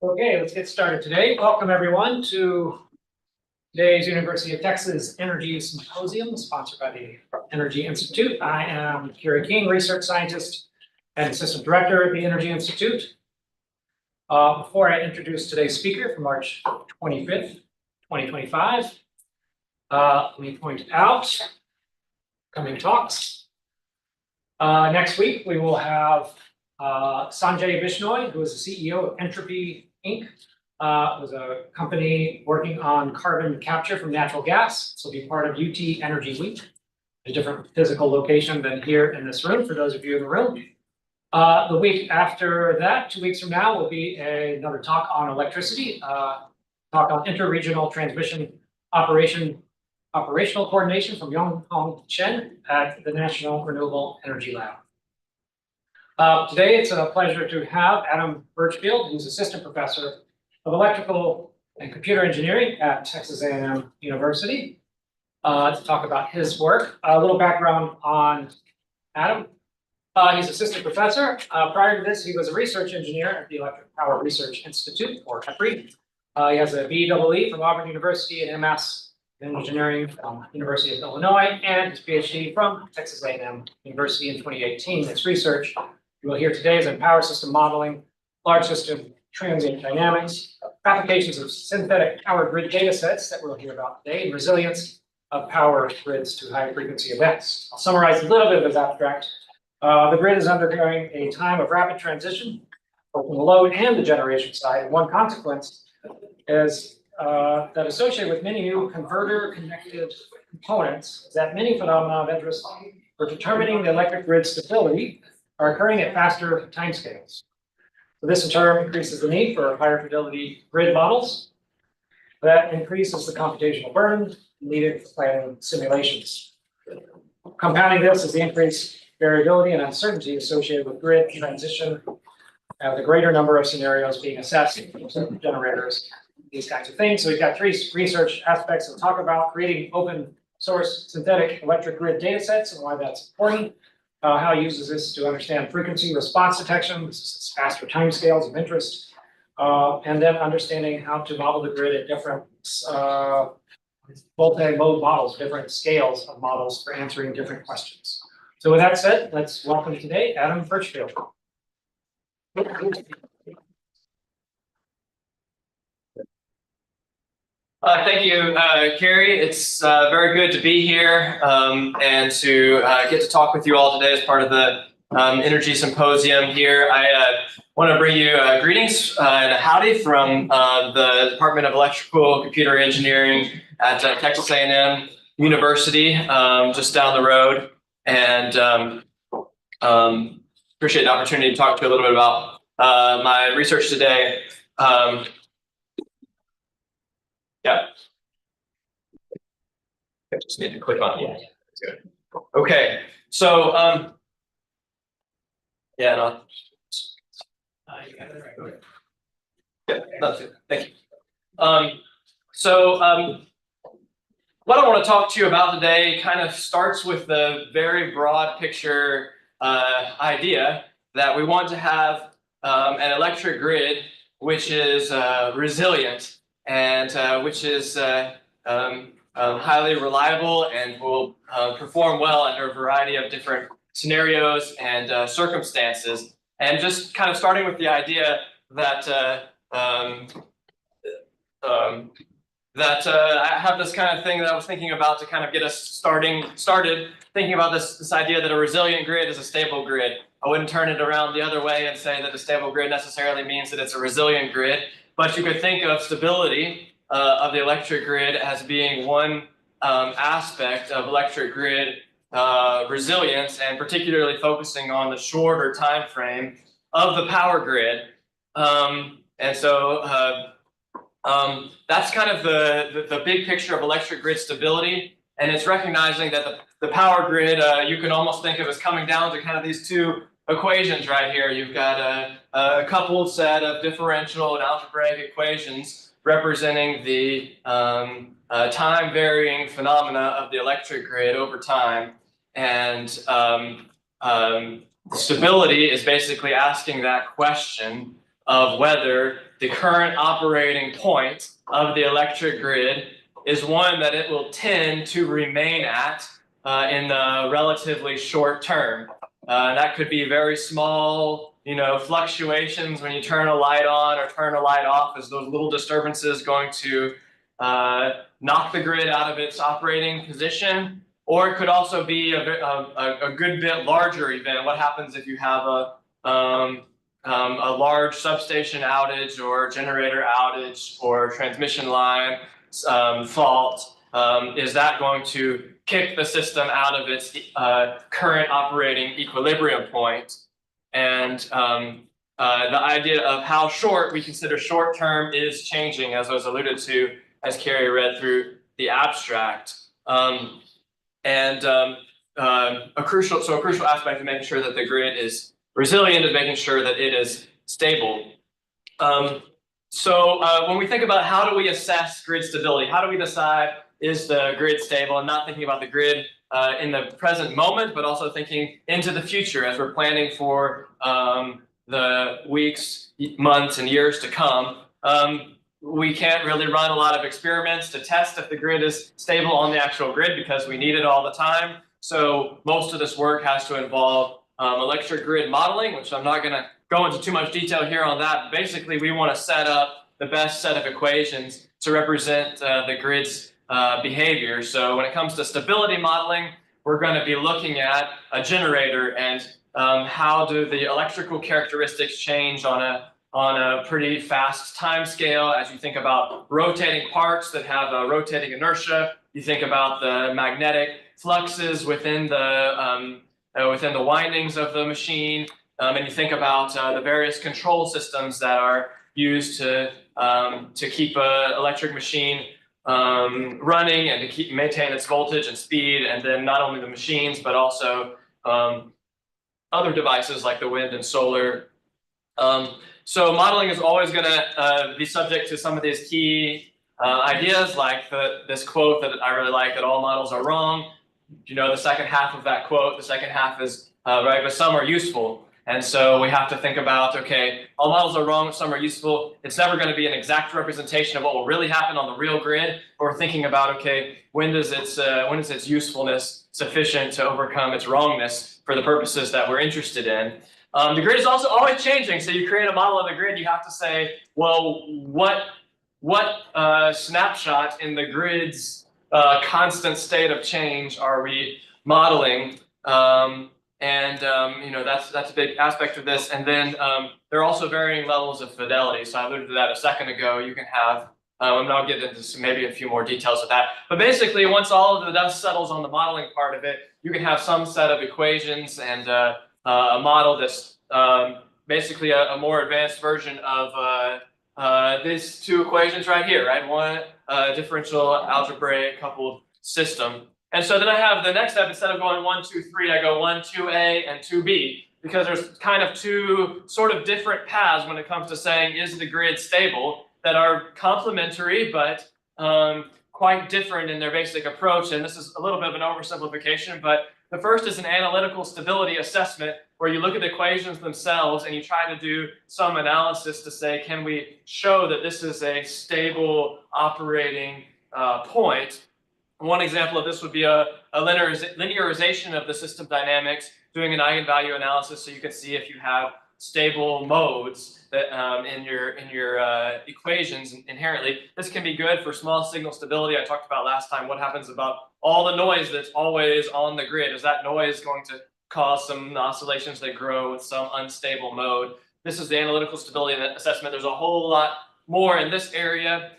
Okay, let's get started today. Welcome everyone to today's University of Texas Energy Symposium, sponsored by the Energy Institute. I am Kerry King, research scientist and assistant director at the Energy Institute. Before I introduce today's speaker for March 25th, 2025, let me point out coming talks. Next week, we will have Sanjay Bishnoi, who is the CEO of Entropy Inc. Was a company working on carbon capture from natural gas. This will be part of UT Energy Week, a different physical location than here in this room, for those of you in the room. The week after that, 2 weeks from now, will be another talk on electricity, talk on interregional transmission operational coordination from Yonghong Chen at the National Renewable Energy Lab. Today, it's a pleasure to have Adam Birchfield, who's assistant professor of electrical and computer engineering at Texas A&M University, to talk about his work. A little background on Adam. He's assistant professor. Prior to this, he was a research engineer at the Electric Power Research Institute, or EPRI. He has a B.E.E. from Auburn University and MS in engineering from University of Illinois, and his Ph.D. from Texas A&M University in 2018. His research you will hear today is in power system modeling, large system transient dynamics, applications of synthetic power grid data sets that we'll hear about today, and resilience of power grids to high frequency events. I'll summarize a little bit of his abstract. The grid is undergoing a time of rapid transition, both from the load and the generation side. And one consequence is that associated with many new converter-connected components is that many phenomena of interest for determining the electric grid stability are occurring at faster timescales. So this in turn increases the need for higher fidelity grid models. That increases the computational burden needed for planning simulations. Compounding this is the increased variability and uncertainty associated with grid transition, and the greater number of scenarios being assessed, generators, these kinds of things. So we've got three research aspects to talk about: creating open source synthetic electric grid data sets and why that's important. How he uses this to understand frequency response detection. This is faster timescales of interest. And then understanding how to model the grid at different multi-mode models, different scales of models for answering different questions. So with that said, let's welcome today Adam Birchfield. Thank you, Kerry. It's very good to be here and to get to talk with you all today as part of the Energy Symposium here. I want to bring you greetings and a howdy from the Department of Electrical Computer Engineering at Texas A&M University, just down the road. And appreciate the opportunity to talk to you a little bit about my research today. Yeah. I just need to click on it. Yeah. Good. Okay. So, yeah, no. You got it right. Okay. Yeah, that's it. Thank you. What I want to talk to you about today kind of starts with the very broad picture idea that we want to have an electric grid which is resilient and which is highly reliable and will perform well under a variety of different scenarios and circumstances. And just kind of starting with the idea that I have this kind of thing that I was thinking about to kind of get us started thinking about this idea that a resilient grid is a stable grid. I wouldn't turn it around the other way and say that a stable grid necessarily means that it's a resilient grid, but you could think of stability of the electric grid as being one aspect of electric grid resilience, and particularly focusing on the shorter time frame of the power grid. And so that's kind of the big picture of electric grid stability. And it's recognizing that the power grid, you can almost think of as coming down to kind of these two equations right here. You've got a coupled set of differential and algebraic equations representing the time varying phenomena of the electric grid over time. And stability is basically asking that question of whether the current operating point of the electric grid is one that it will tend to remain at in the relatively short term. That could be very small, fluctuations when you turn a light on or turn a light off. Is those little disturbances going to knock the grid out of its operating position? Or it could also be a good bit larger event. What happens if you have a large substation outage or generator outage or transmission line fault? Is that going to kick the system out of its current operating equilibrium point? And the idea of how short we consider short term is changing, as was alluded to as Carrie read through the abstract. A crucial aspect of making sure that the grid is resilient is making sure that it is stable. When we think about how do we assess grid stability, how do we decide is the grid stable, and not thinking about the grid in the present moment, but also thinking into the future as we're planning for the weeks, months, and years to come. We can't really run a lot of experiments to test if the grid is stable on the actual grid because we need it all the time. So most of this work has to involve electric grid modeling, which I'm not going to go into too much detail here on that. Basically, we want to set up the best set of equations to represent the grid's behavior. So when it comes to stability modeling, we're going to be looking at a generator and how do the electrical characteristics change on a pretty fast time scale. As you think about rotating parts that have a rotating inertia, you think about the magnetic fluxes within the windings of the machine, and you think about the various control systems that are used to keep an electric machine running and to maintain its voltage and speed, and then not only the machines but also other devices like the wind and solar. So modeling is always going to be subject to some of these key ideas, like this quote that I really like, that all models are wrong. The second half of that quote, the second half is right, but some are useful. And so we have to think about, okay, all models are wrong, some are useful. It's never going to be an exact representation of what will really happen on the real grid. But we're thinking about, okay, when is its usefulness sufficient to overcome its wrongness for the purposes that we're interested in? The grid is also always changing. So you create a model of the grid, you have to say, well, what snapshot in the grid's constant state of change are we modeling? That's a big aspect of this. And then there are also varying levels of fidelity. So I alluded to that a second ago. You can have, and I'll get into maybe a few more details of that. But basically, once all of the dust settles on the modeling part of it, you can have some set of equations and a model that's basically a more advanced version of these two equations right here, right? One differential algebraic coupled system. And so then I have the next step, instead of going 1, 2, 3, I go 1, 2a, and 2b, because there's kind of two sort of different paths when it comes to saying, is the grid stable, that are complementary, but quite different in their basic approach. And this is a little bit of an oversimplification, but the first is an analytical stability assessment, where you look at the equations themselves and you try to do some analysis to say, can we show that this is a stable operating point? One example of this would be a linearization of the system dynamics, doing an eigenvalue analysis so you can see if you have stable modes that in your equations inherently. This can be good for small signal stability. I talked about last time what happens about all the noise that's always on the grid. Is that noise going to cause some oscillations that grow with some unstable mode? This is the analytical stability assessment. There's a whole lot more in this area.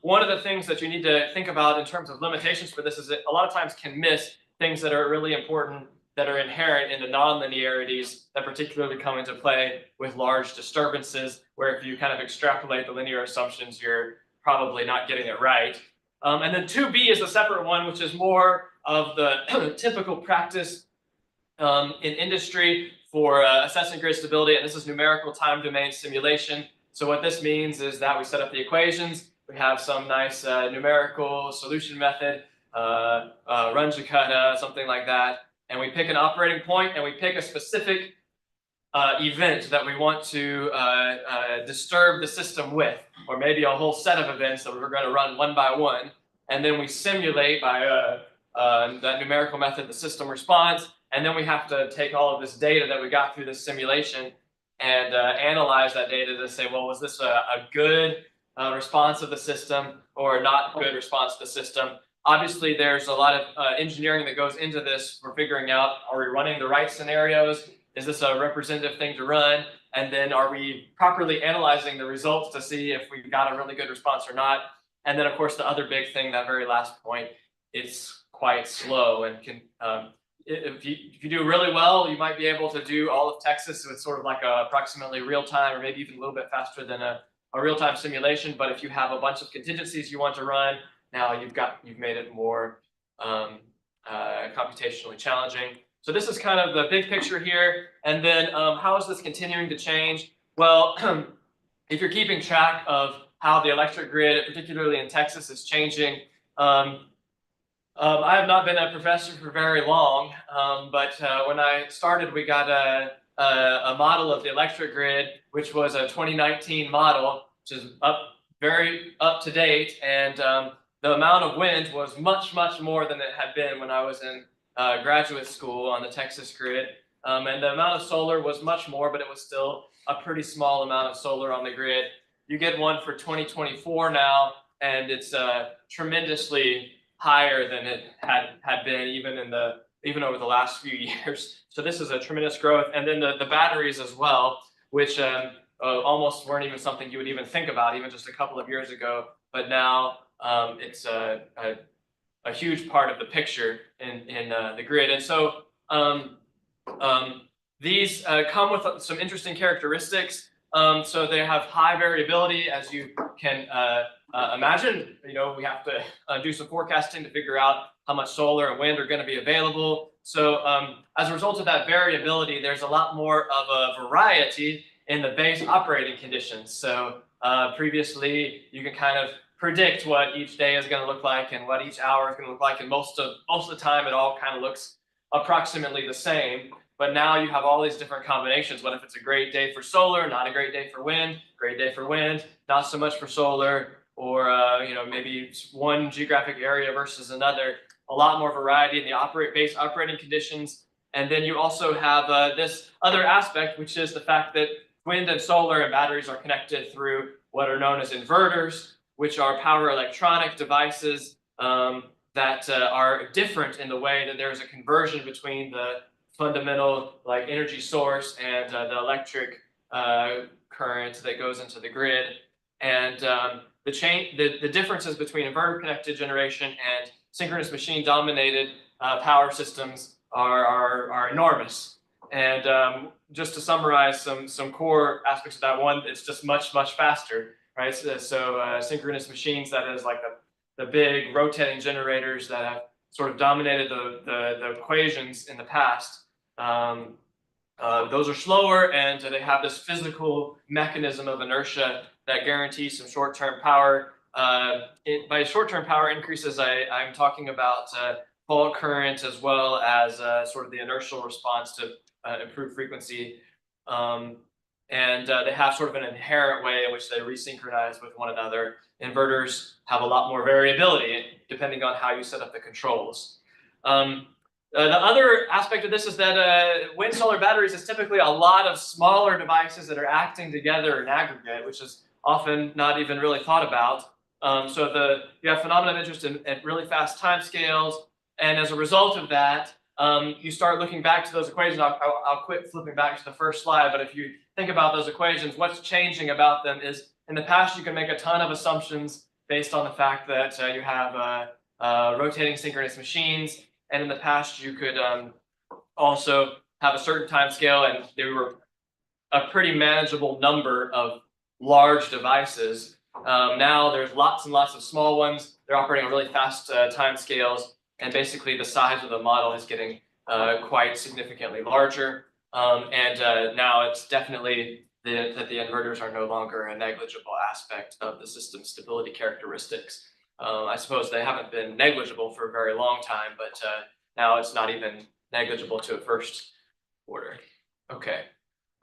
One of the things that you need to think about in terms of limitations for this is that a lot of times can miss things that are really important, that are inherent in the nonlinearities that particularly come into play with large disturbances, where if you kind of extrapolate the linear assumptions, you're probably not getting it right. And then 2b is a separate one, which is more of the typical practice in industry for assessing grid stability, and this is numerical time domain simulation. So what this means is that we set up the equations, we have some nice numerical solution method, Runge-Kutta, something like that, and we pick an operating point and we pick a specific event that we want to disturb the system with, or maybe a whole set of events that we're going to run one by one, and then we simulate by that numerical method the system response, and then we have to take all of this data that we got through this simulation and analyze that data to say, well, was this a good response of the system or not good response to the system? Obviously, there's a lot of engineering that goes into this. We're figuring out, are we running the right scenarios? Is this a representative thing to run? And then are we properly analyzing the results to see if we've got a really good response or not? And then, of course, the other big thing, that very last point, it's quite slow and can, if you do really well, you might be able to do all of Texas with sort of like a approximately real time, or maybe even a little bit faster than a real-time simulation. But if you have a bunch of contingencies you want to run, now you've made it more computationally challenging. So this is kind of the big picture here. And then how is this continuing to change? Well, if you're keeping track of how the electric grid, particularly in Texas, is changing, I have not been a professor for very long, but when I started, we got a model of the electric grid, which was a 2019 model, which is very up to date, and the amount of wind was much more than it had been when I was in graduate school on the Texas grid, and the amount of solar was much more, but it was still a pretty small amount of solar on the grid. You get one for 2024 now, and it's tremendously higher than it had been even over the last few years. So this is a tremendous growth. And then the batteries as well, which almost weren't even something you would even think about even just a couple of years ago. But now it's a huge part of the picture in the grid. And so these come with some interesting characteristics. So they have high variability, as you can imagine. You know, we have to do some forecasting to figure out how much solar and wind are going to be available. So as a result of that variability, there's a lot more of a variety in the base operating conditions. So previously, you can kind of predict what each day is going to look like and what each hour is going to look like, and most of the time, it all kind of looks approximately the same. But now you have all these different combinations. What if it's a great day for solar, not a great day for wind, great day for wind, not so much for solar, or you know, maybe one geographic area versus another. A lot more variety in the base operating conditions. And then you also have this other aspect, which is the fact that wind and solar and batteries are connected through what are known as inverters, which are power electronic devices that are different in the way that there's a conversion between the fundamental like energy source and the electric current that goes into the grid. And the differences between inverter connected generation and synchronous machine dominated power systems are enormous. And just to summarize some core aspects of that, one, it's just much faster, right? So synchronous machines, that is like the big rotating generators that have sort of dominated the equations in the past. Those are slower, and they have this physical mechanism of inertia that guarantees some short-term power. By short-term power increases, I'm talking about fault current as well as sort of the inertial response to improved frequency. And they have sort of an inherent way in which they resynchronize with one another. Inverters have a lot more variability depending on how you set up the controls. The other aspect of this is that wind solar batteries is typically a lot of smaller devices that are acting together in aggregate, which is often not even really thought about. So you have phenomena of interest in really fast timescales, and as a result of that, you start looking back to those equations. I'll quit flipping back to the first slide, but if you think about those equations, what's changing about them is in the past you can make a ton of assumptions based on the fact that you have rotating synchronous machines. And in the past, you could also have a certain time scale, and there were a pretty manageable number of large devices. Now there's lots and lots of small ones. They're operating on really fast time scales, and basically the size of the model is getting quite significantly larger. And now it's definitely that the inverters are no longer a negligible aspect of the system stability characteristics. I suppose they haven't been negligible for a very long time, but now it's not even negligible to a first order. Okay.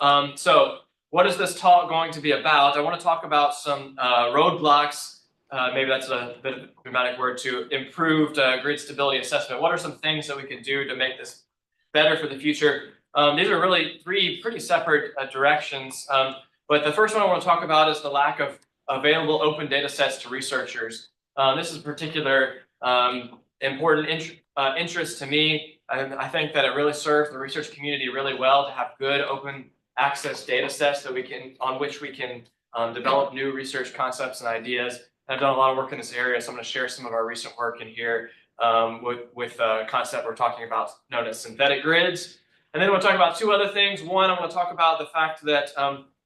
So what is this talk going to be about? I want to talk about some roadblocks. Maybe that's a bit of a dramatic word, to improved grid stability assessment. What are some things that we can do to make this better for the future? These are really three pretty separate directions. But the first one I want to talk about is the lack of available open data sets to researchers. This is a particular important interest to me. I think that it really serves the research community really well to have good open access data sets that on which we can develop new research concepts and ideas. I've done a lot of work in this area, so I'm going to share some of our recent work in here with a concept we're talking about known as synthetic grids. And then we'll talk about two other things. One, I want to talk about the fact that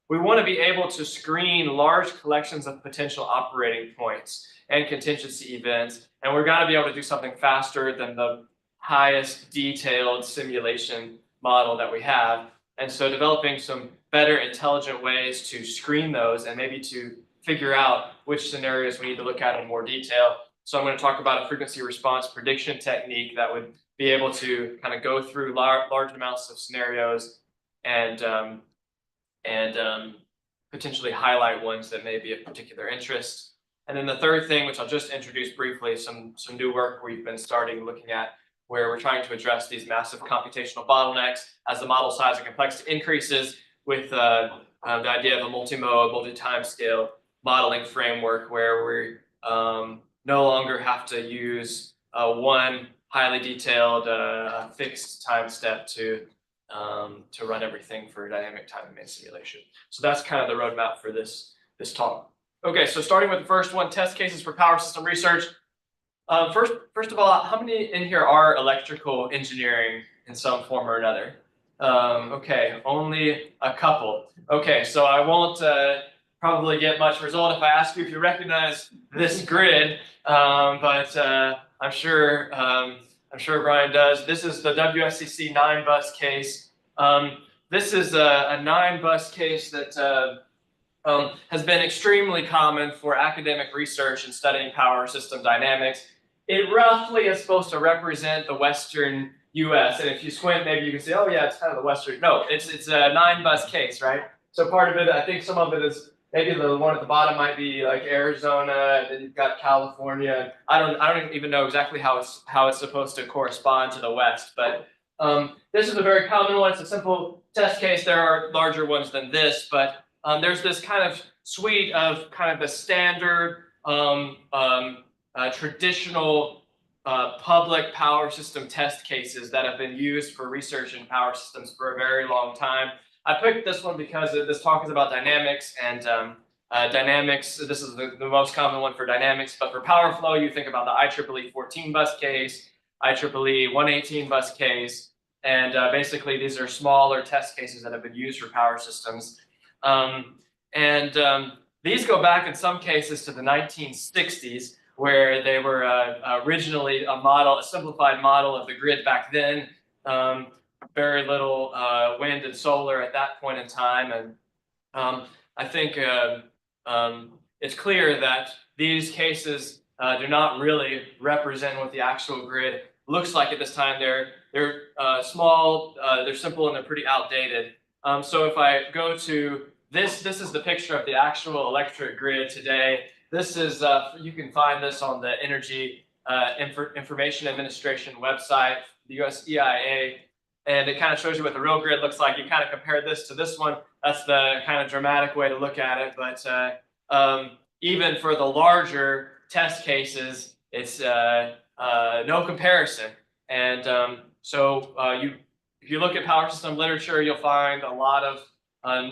we want to be able to screen large collections of potential operating points and contingency events, and we're going to be able to do something faster than the highest detailed simulation model that we have. And so developing some better intelligent ways to screen those and maybe to figure out which scenarios we need to look at in more detail. So I'm going to talk about a frequency response prediction technique that would be able to kind of go through large amounts of scenarios and potentially highlight ones that may be of particular interest. And then the third thing, which I'll just introduce briefly, some new work we've been starting looking at, where we're trying to address these massive computational bottlenecks as the model size and complexity increases, with the idea of a multi-mode, multi-timescale modeling framework, where we no longer have to use one highly detailed fixed time step to run everything for dynamic time domain simulation. So that's kind of the roadmap for this talk. Okay, so starting with the first one, test cases for power system research. First of all, how many in here are electrical engineering in some form or another? Okay, only a couple. Okay, so I won't probably get much result if I ask you if you recognize this grid, but I'm sure Brian does. This is the WSCC 9-bus case. This is a 9-bus case that has been extremely common for academic research in studying power system dynamics. It roughly is supposed to represent the Western US. And if you squint, maybe you can say, oh yeah, it's kind of the Western. No, it's a 9-bus case, right? So part of it, I think some of it is, maybe the one at the bottom might be like Arizona, and then you've got California. I don't even know exactly how it's supposed to correspond to the West, but this is a very common one. It's a simple test case. There are larger ones than this, but there's this kind of suite of kind of the standard traditional public power system test cases that have been used for research in power systems for a very long time. I picked this one because this talk is about dynamics, and dynamics, this is the most common one for dynamics, but for power flow, you think about the IEEE 14-bus case, IEEE 118-bus case, and basically these are smaller test cases that have been used for power systems. These go back in some cases to the 1960s, where they were originally a simplified model of the grid back then. Very little wind and solar at that point in time, and I think it's clear that these cases do not really represent what the actual grid looks like at this time. They're small, they're simple, and they're pretty outdated. So if I go to this is the picture of the actual electric grid today. This is you can find this on the Energy Information Administration website, the US EIA. And it kind of shows you what the real grid looks like. You kind of compare this to this one. That's the kind of dramatic way to look at it. But even for the larger test cases, it's no comparison. And if you look at power system literature, you'll find a lot of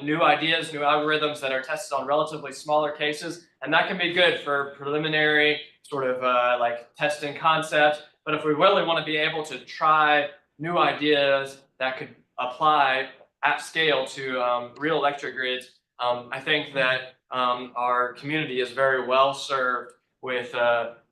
new ideas, new algorithms that are tested on relatively smaller cases. And that can be good for preliminary sort of like testing concepts. But if we really want to be able to try new ideas that could apply at scale to real electric grids, I think that our community is very well served with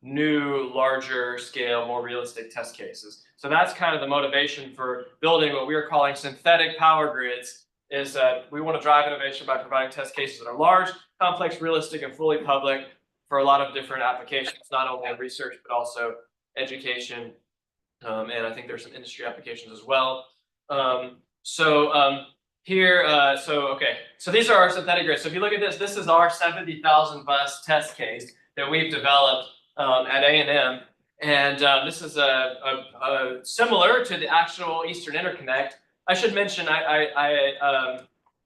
new, larger scale, more realistic test cases. So that's kind of the motivation for building what we are calling synthetic power grids, is that we want to drive innovation by providing test cases that are large, complex, realistic, and fully public for a lot of different applications, not only in research, but also education. And I think there's some industry applications as well. here, so these are our synthetic grids. So if you look at this, this is our 70,000 bus test case that we've developed at A&M. And this is similar to the actual Eastern Interconnect. I should mention,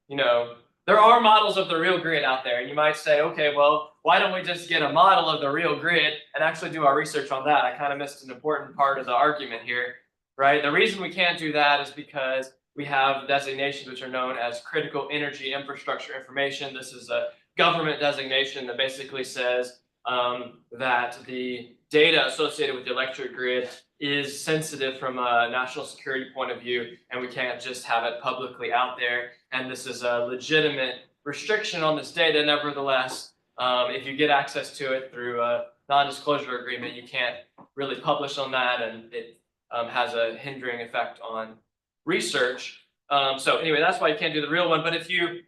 you know, there are models of the real grid out there. You might say, okay, well, why don't we just get a model of the real grid and actually do our research on that? I kind of missed an important part of the argument here, right? The reason we can't do that is because we have designations which are known as critical energy infrastructure information. This is a government designation that basically says that the data associated with the electric grid is sensitive from a national security point of view, and we can't just have it publicly out there. And this is a legitimate restriction on this data. Nevertheless, if you get access to it through a non-disclosure agreement, you can't really publish on that, and it has a hindering effect on research. So anyway, that's why you can't do the real one. But if you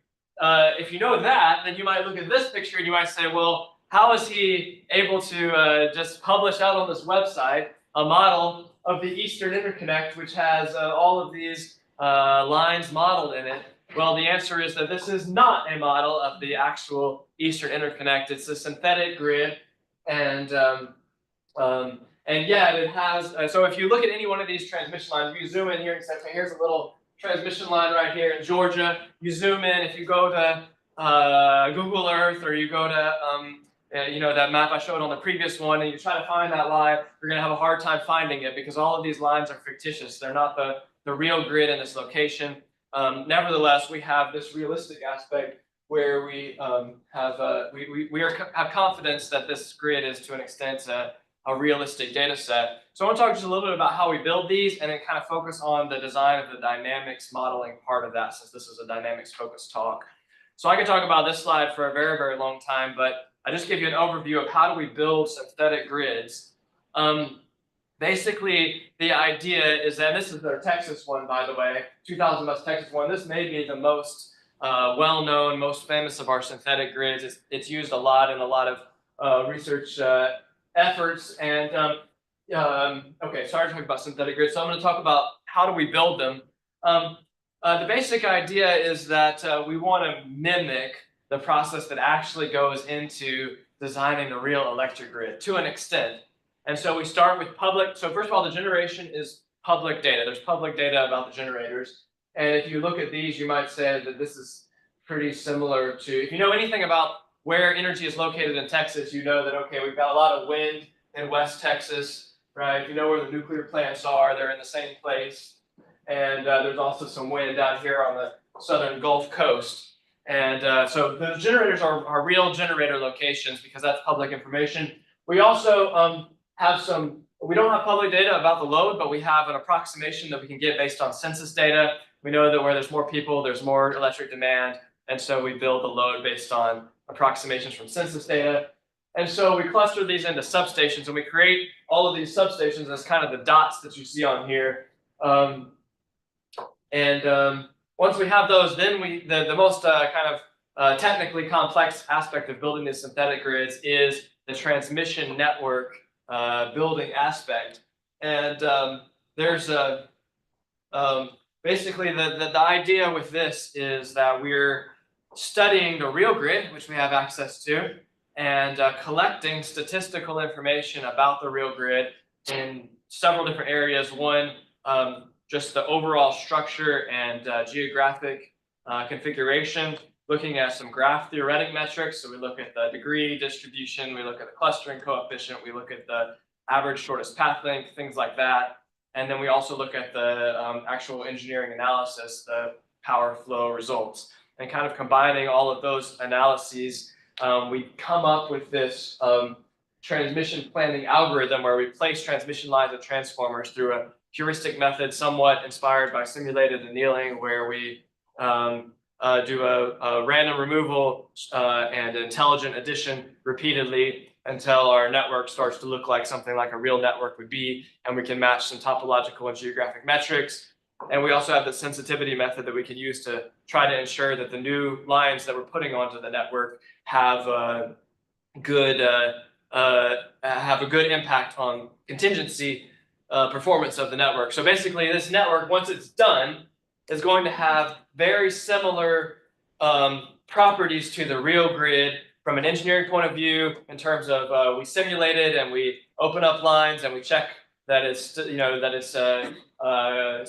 know that, then you might look at this picture and you might say, well, how is he able to just publish out on this website a model of the Eastern Interconnect, which has all of these lines modeled in it? Well, the answer is that this is not a model of the actual Eastern Interconnect. It's a synthetic grid, and yeah, it has. So if you look at any one of these transmission lines, you zoom in here and say, okay, here's a little transmission line right here in Georgia. You zoom in. If you go to Google Earth, or you go to you know, that map I showed on the previous one, and you try to find that line, you're going to have a hard time finding it because all of these lines are fictitious. They're not the real grid in this location. Nevertheless, we have this realistic aspect where we have confidence that this grid is to an extent a realistic data set. So I want to talk just a little bit about how we build these, and then kind of focus on the design of the dynamics modeling part of that, since this is a dynamics focused talk. So I could talk about this slide for a very, very long time, but I just give you an overview of how do we build synthetic grids. Basically, the idea is that, this is their Texas one, by the way, 2000 bus Texas one. This may be the most well-known, most famous of our synthetic grids. It's used a lot in a lot of research efforts. And okay, sorry to talk about synthetic grids. So I'm going to talk about how do we build them. The basic idea is that we want to mimic the process that actually goes into designing the real electric grid to an extent. And so we start with public. So first of all, the generation is public data. There's public data about the generators. And if you look at these, you might say that this is pretty similar to, if you know anything about where energy is located in Texas, you know that, okay, we've got a lot of wind in West Texas, right? If you know where the nuclear plants are, they're in the same place. And there's also some wind down here on the southern Gulf Coast. And so the generators are real generator locations because that's public information. We also have some, we don't have public data about the load, but we have an approximation that we can get based on census data. We know that where there's more people, there's more electric demand. And so we build the load based on approximations from census data. And so we cluster these into substations, and we create all of these substations as kind of the dots that you see on here. Once we have those, then the most kind of technically complex aspect of building these synthetic grids is the transmission network building aspect. And there's basically the idea with this is that we're studying the real grid, which we have access to, and collecting statistical information about the real grid in several different areas. One, just the overall structure and geographic configuration, looking at some graph theoretic metrics. So we look at the degree distribution, we look at the clustering coefficient, we look at the average shortest path length, things like that. And then we also look at the actual engineering analysis, the power flow results. And kind of combining all of those analyses, we come up with this transmission planning algorithm where we place transmission lines and transformers through a heuristic method somewhat inspired by simulated annealing, where we do a random removal and intelligent addition repeatedly until our network starts to look like something like a real network would be, and we can match some topological and geographic metrics. And we also have the sensitivity method that we can use to try to ensure that the new lines that we're putting onto the network have a good impact on contingency performance of the network. So basically, this network, once it's done, is going to have very similar properties to the real grid from an engineering point of view, in terms of we simulate it and we open up lines and we check that it's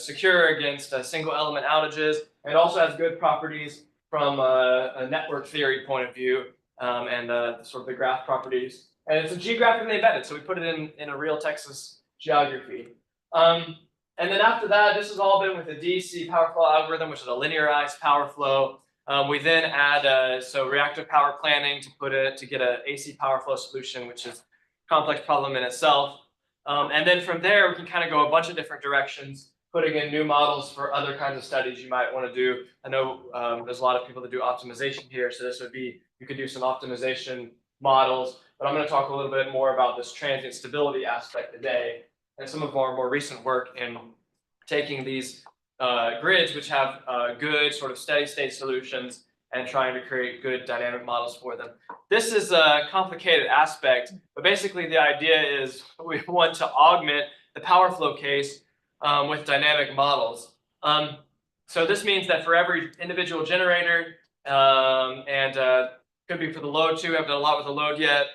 secure against single element outages. And it also has good properties from a network theory point of view, and sort of the graph properties. And it's a geographically embedded, so we put it in a real Texas geography. And then after that, this has all been with the DC power flow algorithm, which is a linearized power flow. We then add so reactive power planning to get an AC power flow solution, which is a complex problem in itself. And then from there, we can kind of go a bunch of different directions, putting in new models for other kinds of studies you might want to do. I know there's a lot of people that do optimization here, so this would be, you could do some optimization models, but I'm going to talk a little bit more about this transient stability aspect today, and some of our more recent work in taking these grids, which have good sort of steady state solutions, and trying to create good dynamic models for them. This is a complicated aspect, but basically the idea is we want to augment the power flow case with dynamic models. So this means that for every individual generator, and could be for the load too, I haven't done a lot with the load yet,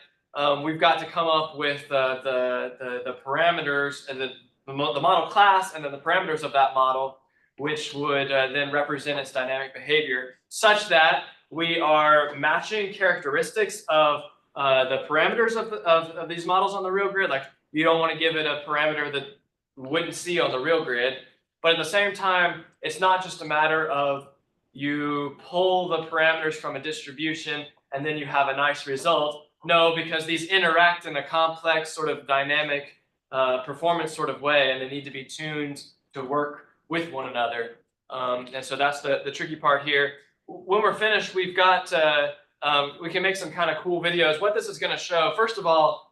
we've got to come up with the parameters and the model class and then the parameters of that model, which would then represent its dynamic behavior, such that we are matching characteristics of the parameters of these models on the real grid. Like, you don't want to give it a parameter that you wouldn't see on the real grid, but at the same time, it's not just a matter of you pull the parameters from a distribution and then you have a nice result. No, because these interact in a complex sort of dynamic performance sort of way, and they need to be tuned to work with one another. And so that's the tricky part here. When we're finished, we've got, we can make some kind of cool videos. What this is going to show, first of all,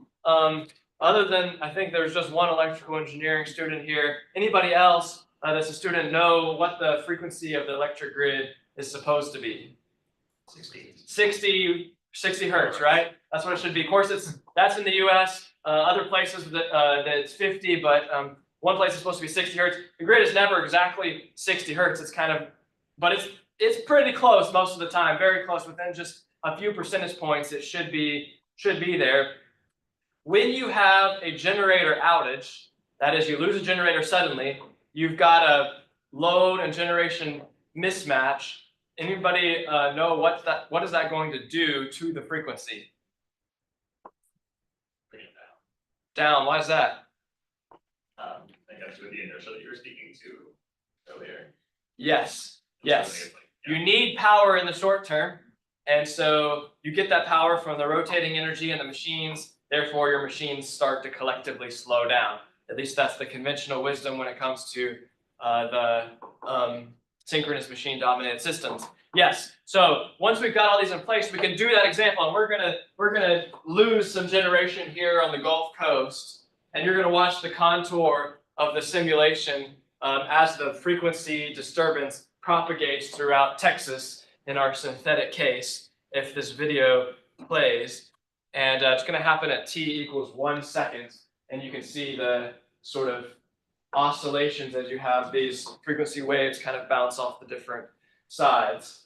other than, I think there's just one electrical engineering student here, anybody else that's a student know what the frequency of the electric grid is supposed to be? 60 hertz, right? That's what it should be. Of course, that's in the US. Other places that it's 50, but one place is supposed to be 60 hertz. The grid is never exactly 60 hertz. It's kind of, but it's pretty close most of the time, very close. Within just a few percentage points, it should be there. When you have a generator outage, that is, you lose a generator suddenly, you've got a load and generation mismatch. Anybody know what is that going to do to the frequency? Bring it down. Down. Why is that? I think that's with the inertia that you were speaking to earlier. Yes. Yes. You need power in the short term, and so you get that power from the rotating energy in the machines. Therefore, your machines start to collectively slow down. At least that's the conventional wisdom when it comes to the synchronous machine-dominated systems. Yes. So once we've got all these in place, we can do that example, and we're gonna lose some generation here on the Gulf Coast, and you're gonna watch the contour of the simulation as the frequency disturbance propagates throughout Texas in our synthetic case, if this video plays. And it's going to happen at t = 1 second, and you can see the sort of oscillations as you have these frequency waves kind of bounce off the different sides.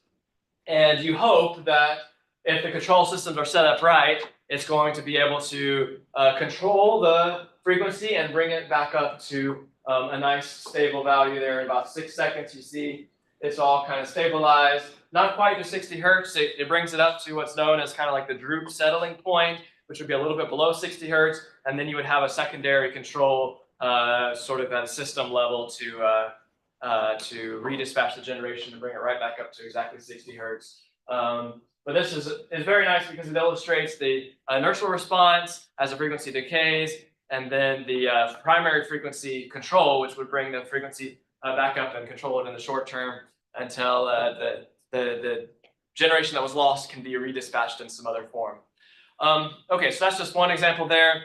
And you hope that if the control systems are set up right, it's going to be able to control the frequency and bring it back up to a nice stable value there in about 6 seconds. You see it's all kind of stabilized. Not quite to 60 hertz. It brings it up to what's known as kind of like the droop settling point, which would be a little bit below 60 hertz. And then you would have a secondary control sort of at a system level to redispatch the generation to bring it right back up to exactly 60 hertz. But this is very nice because it illustrates the inertial response as the frequency decays, and then the primary frequency control, which would bring the frequency back up and control it in the short term until the generation that was lost can be redispatched in some other form. Okay, so that's just one example there.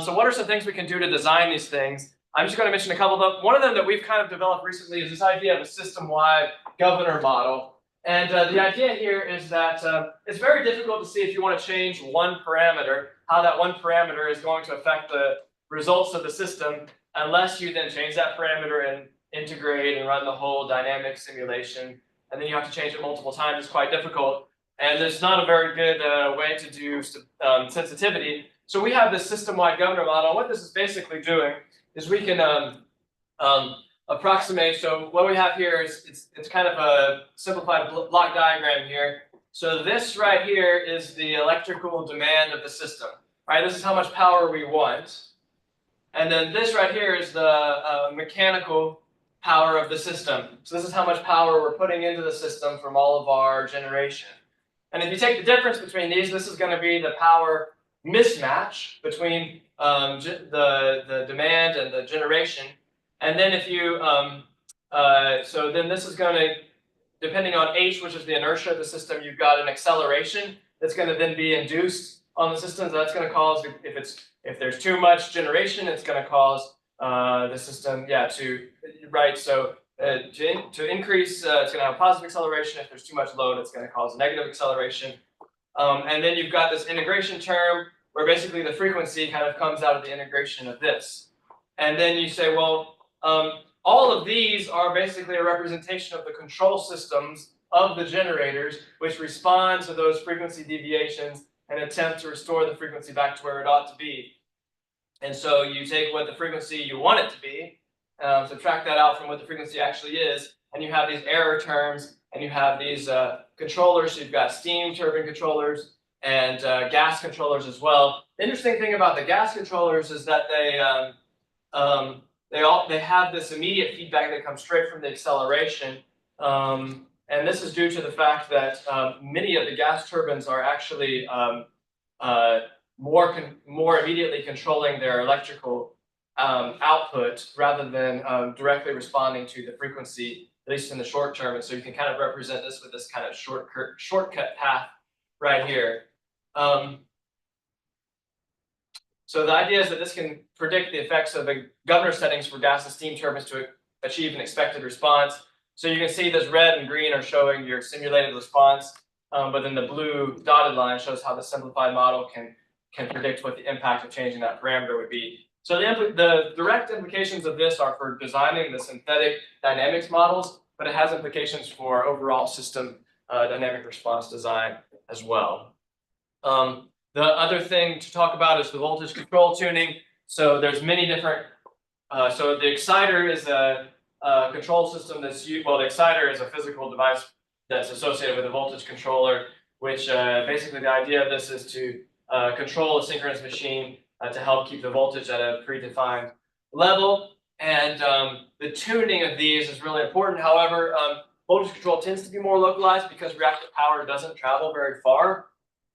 So what are some things we can do to design these things? I'm just going to mention a couple of them. One of them that we've kind of developed recently is this idea of a system-wide governor model. And the idea here is that it's very difficult to see if you want to change one parameter, how that one parameter is going to affect the results of the system, unless you then change that parameter in integrate and run the whole dynamic simulation, and then you have to change it multiple times. It's quite difficult, and it's not a very good way to do sensitivity. So we have this system-wide governor model. What this is basically doing is we can approximate. So what we have here is it's kind of a simplified block diagram here. So this right here is the electrical demand of the system. Right, this is how much power we want. And then this right here is the mechanical power of the system. So this is how much power we're putting into the system from all of our generation. And if you take the difference between these, this is going to be the power mismatch between the demand and the generation. And then if you, so then this is going to, depending on H, which is the inertia of the system, you've got an acceleration that's going to then be induced on the system. So that's going to cause, if there's too much generation, it's going to cause the system, to increase, it's going to have positive acceleration. If there's too much load, it's going to cause negative acceleration. And then you've got this integration term where basically the frequency kind of comes out of the integration of this. And then you say, well, all of these are basically a representation of the control systems of the generators, which respond to those frequency deviations and attempt to restore the frequency back to where it ought to be. And so you take what the frequency you want it to be, subtract that out from what the frequency actually is, and you have these error terms, and you have these controllers. So you've got steam turbine controllers and gas controllers as well. The interesting thing about the gas controllers is that they have this immediate feedback that comes straight from the acceleration. And this is due to the fact that many of the gas turbines are actually more immediately controlling their electrical output rather than directly responding to the frequency, at least in the short term. And so you can kind of represent this with this kind of shortcut path right here. So the idea is that this can predict the effects of the governor settings for gas and steam turbines to achieve an expected response. So you can see this red and green are showing your simulated response, but then the blue dotted line shows how the simplified model can predict what the impact of changing that parameter would be. So the direct implications of this are for designing the synthetic dynamics models, but it has implications for overall system dynamic response design as well. The other thing to talk about is the voltage control tuning. So there's many different, so the exciter is a control system that's used, well, the exciter is a physical device that's associated with a voltage controller, which basically the idea of this is to control a synchronous machine to help keep the voltage at a predefined level. And the tuning of these is really important. However, voltage control tends to be more localized because reactive power doesn't travel very far.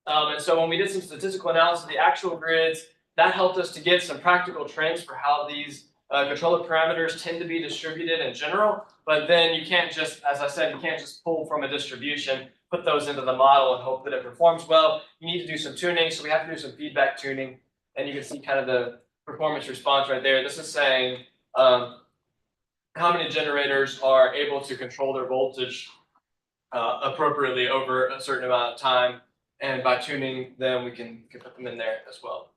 And so when we did some statistical analysis of the actual grids, that helped us to get some practical trends for how these controller parameters tend to be distributed in general. But then you can't just, as I said, you can't just pull from a distribution, put those into the model and hope that it performs well. You need to do some tuning. So we have to do some feedback tuning. And you can see kind of the performance response right there. This is saying how many generators are able to control their voltage appropriately over a certain amount of time. And by tuning them, we can put them in there as well.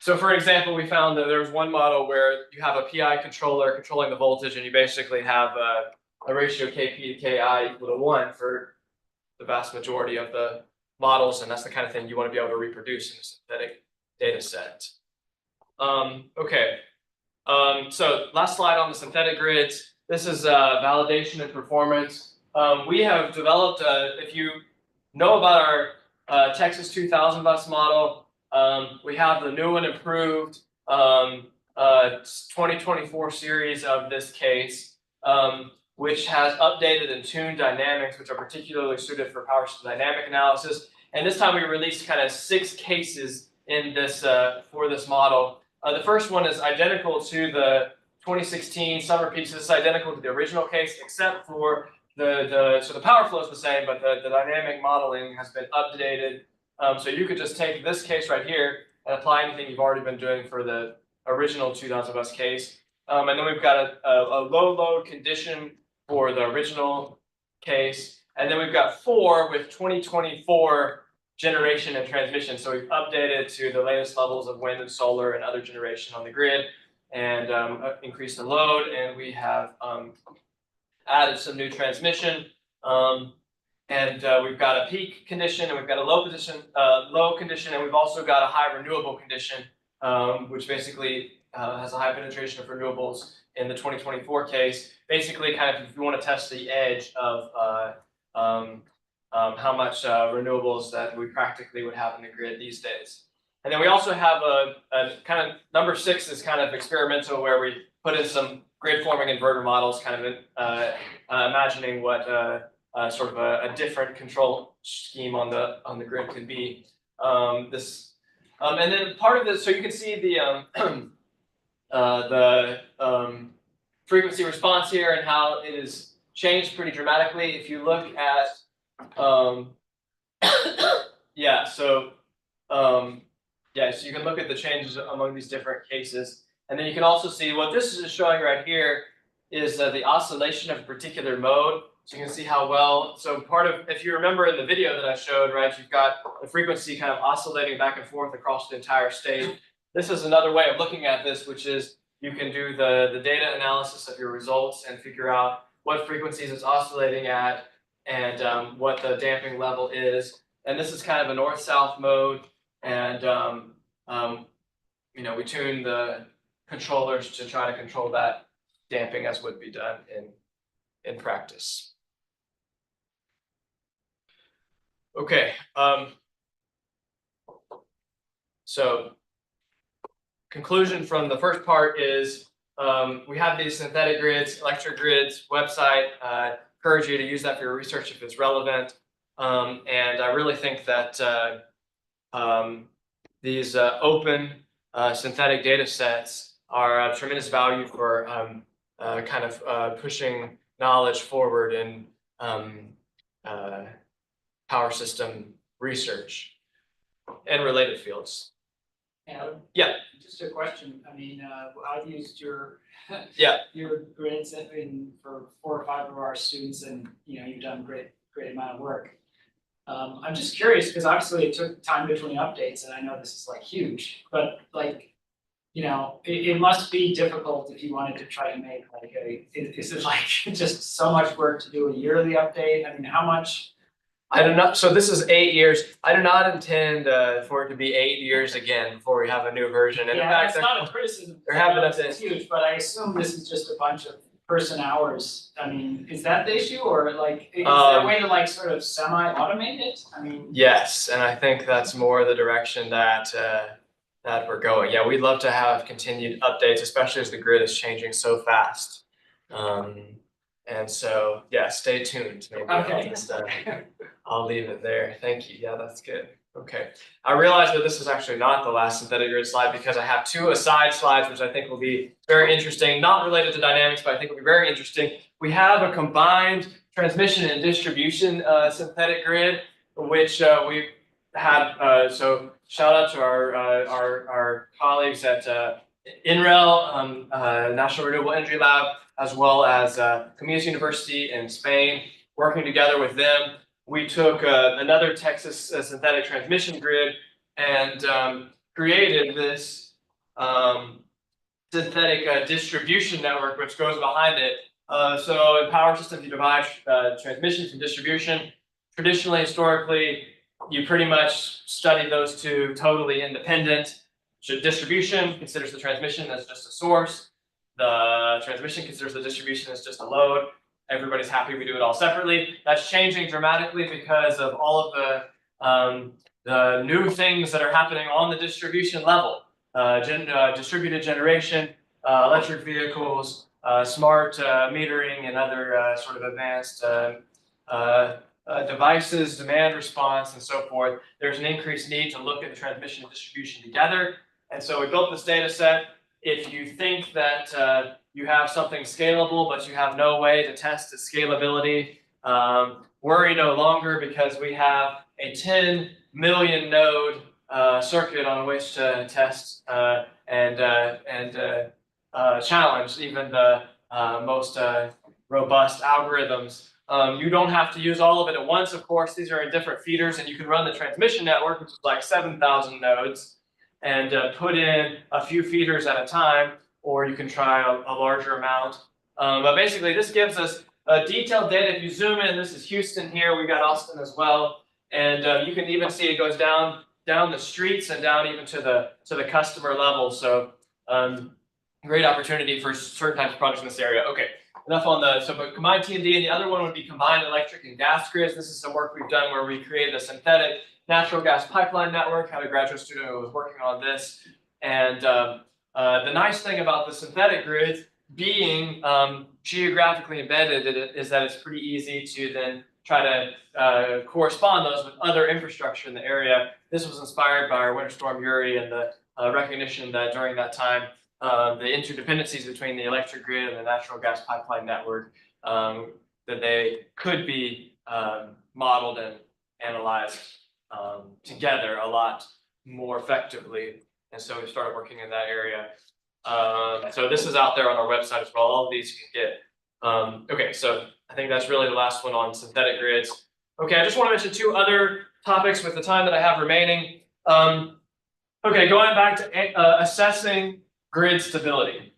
So for example, we found that there was one model where you have a PI controller controlling the voltage, and you basically have a ratio Kp to Ki equal to 1 for the vast majority of the models, and that's the kind of thing you want to be able to reproduce in a synthetic data set. So last slide on the synthetic grids. This is validation and performance. We have developed, if you know about our Texas 2000 bus model, we have the new and improved 2024 series of this case, which has updated and tuned dynamics, which are particularly suited for power system dynamic analysis. And this time we released kind of 6 cases in this for this model. The first one is identical to the 2016 summer piece. This is identical to the original case, except for so the power flow is the same, but the dynamic modeling has been updated. So you could just take this case right here and apply anything you've already been doing for the original 2000 bus case. And then we've got a low load condition for the original case. And then we've got 4 with 2024 generation and transmission. So we've updated to the latest levels of wind and solar and other generation on the grid. and increased the load, and we have added some new transmission. We've got a peak condition, and we've got a low condition, and we've also got a high renewable condition, which basically has a high penetration of renewables in the 2024 case. Basically, kind of if you want to test the edge of how much renewables that we practically would have in the grid these days. And then we also have a kind of number 6 is kind of experimental, where we put in some grid forming inverter models, kind of imagining what sort of a different control scheme on the grid could be. And then part of this, so you can see the frequency response here and how it is changed pretty dramatically. If you look at so you can look at the changes among these different cases, and then you can also see what this is showing right here is the oscillation of a particular mode. So you can see how well, so part of, if you remember in the video that I showed, right, you've got the frequency kind of oscillating back and forth across the entire state. This is another way of looking at this, which is you can do the data analysis of your results and figure out what frequencies it's oscillating at and what the damping level is. And this is kind of a north-south mode, and we tune the controllers to try to control that damping as would be done in practice. Okay, so conclusion from the first part is we have these synthetic grids, electric grids website. Encourage you to use that for your research if it's relevant. And I really think that these open synthetic data sets are of tremendous value for kind of pushing knowledge forward in power system research and related fields. Yeah. Just a question. I mean, I've used your your grids for 4 or 5 of our students, and you've done great amount of work. I'm just curious because obviously it took time between updates, and I know this is like huge, but like, it must be difficult if you wanted to try to make like is it like just so much work to do a yearly update? I mean, how much? I do not. So this is 8 years. I do not intend for it to be 8 years again before we have a new version. And yeah, in fact, that's not a criticism. They're having It's huge, but I assume this is just a bunch of person hours. I mean, is that the issue, or like is there a way to like sort of semi-automate it? I mean, yes, and I think that's more the direction that that we're going. Yeah, we'd love to have continued updates, especially as the grid is changing so fast. And so, yeah, stay tuned. Maybe okay. I'll leave it there. Thank you. Yeah, that's good. Okay. I realize that this is actually not the last synthetic grid slide because I have 2 aside slides, which I think will be very interesting, not related to dynamics, but I think will be very interesting. We have a combined transmission and distribution synthetic grid, which we had. So shout out to our colleagues at NREL, National Renewable Energy Lab, as well as Community University in Spain, working together with them. We took another Texas synthetic transmission grid and created this synthetic distribution network, which goes behind it. So in power systems, you divide transmission from distribution. Traditionally, historically, you pretty much study those 2 totally independent. So distribution considers the transmission as just a source. The transmission considers the distribution as just a load. Everybody's happy we do it all separately. That's changing dramatically because of all of the new things that are happening on the distribution level. Distributed generation, electric vehicles, smart metering, and other sort of advanced devices, demand response, and so forth. There's an increased need to look at the transmission and distribution together. And so we built this data set. If you think that you have something scalable, but you have no way to test its scalability, worry no longer, because we have a 10 million node circuit on which to test and challenge even the most robust algorithms. You don't have to use all of it at once, of course. These are in different feeders, and you can run the transmission network, which is like 7,000 nodes, and put in a few feeders at a time. or you can try a larger amount. But basically, this gives us detailed data. If you zoom in, this is Houston here. We got Austin as well, and you can even see it goes down the streets and down even to the customer level. So great opportunity for certain types of projects in this area. Okay, enough on but combined T&D, and the other one would be combined electric and gas grids. This is some work we've done where we created a synthetic natural gas pipeline network. Had a graduate student who was working on this, and the nice thing about the synthetic grids being geographically embedded is that it's pretty easy to then try to correspond those with other infrastructure in the area. This was inspired by our Winter Storm Uri and the recognition that during that time, the interdependencies between the electric grid and the natural gas pipeline network, that they could be modeled and analyzed together a lot more effectively. And so we started working in that area. So this is out there on our website as well. All of these you can get. Okay, so I think that's really the last one on synthetic grids. Okay, I just want to mention two other topics with the time that I have remaining. Okay, going back to assessing grid stability.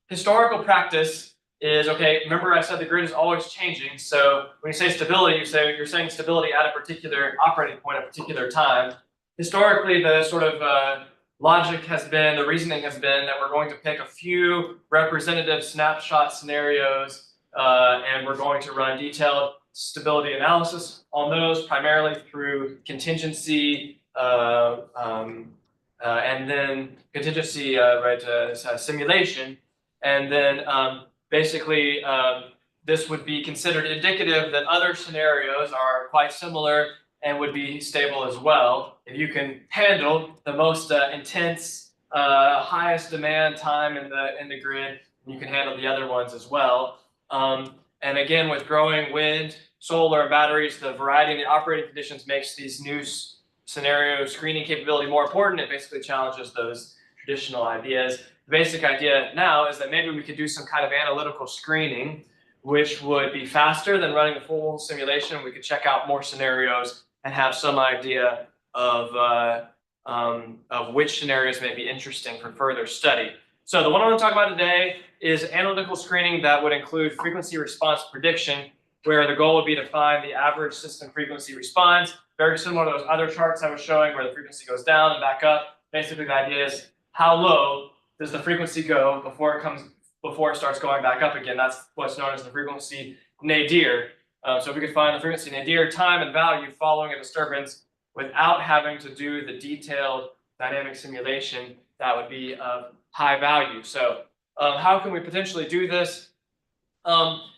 Historical practice is, okay, remember I said the grid is always changing. So when you say stability, you're saying stability at a particular operating point, at a particular time. Historically, the sort of logic has been, the reasoning has been that we're going to pick a few representative snapshot scenarios and we're going to run detailed stability analysis on those, primarily through contingency and then contingency simulation. And then basically this would be considered indicative that other scenarios are quite similar and would be stable as well. If you can handle the most intense, highest demand time in the grid, you can handle the other ones as well. And again, with growing wind, solar, and batteries, the variety in the operating conditions makes these new scenario screening capability more important. It basically challenges those traditional ideas. The basic idea now is that maybe we could do some kind of analytical screening, which would be faster than running the full simulation. We could check out more scenarios and have some idea of which scenarios may be interesting for further study. So the one I want to talk about today is analytical screening that would include frequency response prediction, where the goal would be to find the average system frequency response, very similar to those other charts I was showing where the frequency goes down and back up. Basically, the idea is how low does the frequency go before it starts going back up again. That's what's known as the frequency nadir. So if we could find the frequency nadir time and value following a disturbance without having to do the detailed dynamic simulation, that would be of high value. So how can we potentially do this?